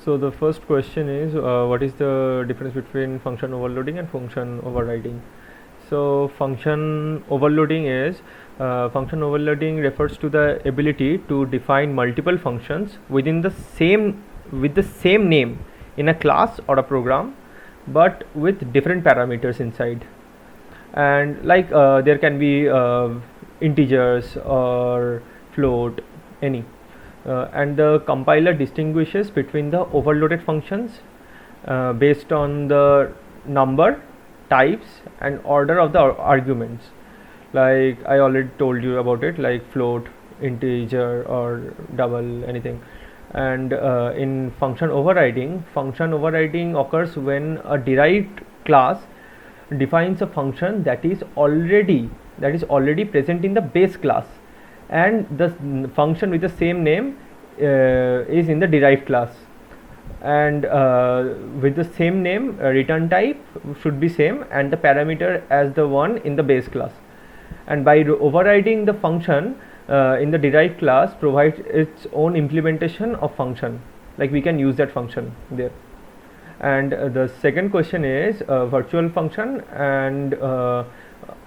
So the first question is what is the difference between function overloading and function overriding? So function overloading refers to the ability to define multiple functions within the same with the same name in a class or a program, but with different parameters inside. And like there can be integers or float, any. And the compiler distinguishes between the overloaded functions based on the number, types, and order of the arguments. Like I already told you about it, like float, integer, or double, anything. And in function overriding occurs when a derived class defines a function that is already present in the base class, and the function with the same name is in the derived class. And with the same name, return type should be same and the parameter as the one in the base class. And by overriding the function in the derived class provides its own implementation of function, like we can use that function there. And the second question is virtual function and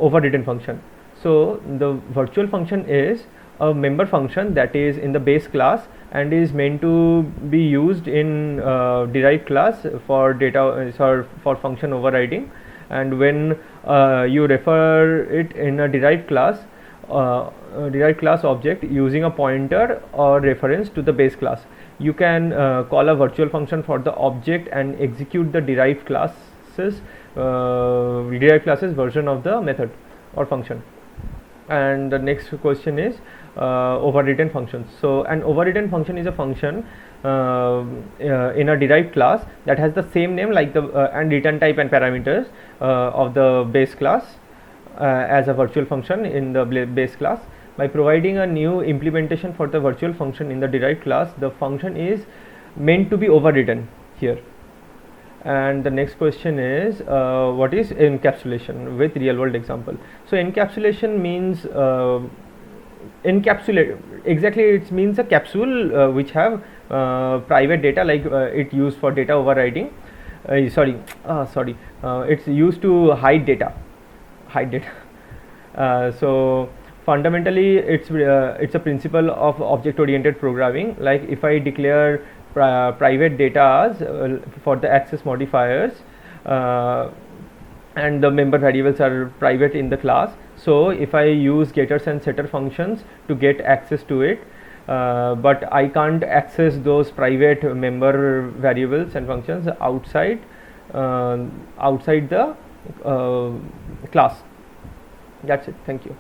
overridden function. So the virtual function is a member function that is in the base class and is meant to be used in derived class for data for function overriding. And when you refer it in a derived class object using a pointer or reference to the base class, you can call a virtual function for the object and execute the derived classes version of the method or function. And the next question is overridden functions. So an overridden function is a function in a derived class that has the same name like the and return type and parameters of the base class as a virtual function in the base class. By providing a new implementation for the virtual function in the derived class, the function is meant to be overridden here. And the next question is what is encapsulation with real world example. So encapsulation means encapsulate, exactly it means a capsule which have private data, like it used for data overriding. It's used to hide data. So fundamentally it's a principle of object oriented programming. Like if I declare private data for the access modifiers and the member variables are private in the class, so if I use getters and setter functions to get access to it, but I can't access those private member variables and functions outside the class. That's it. Thank you.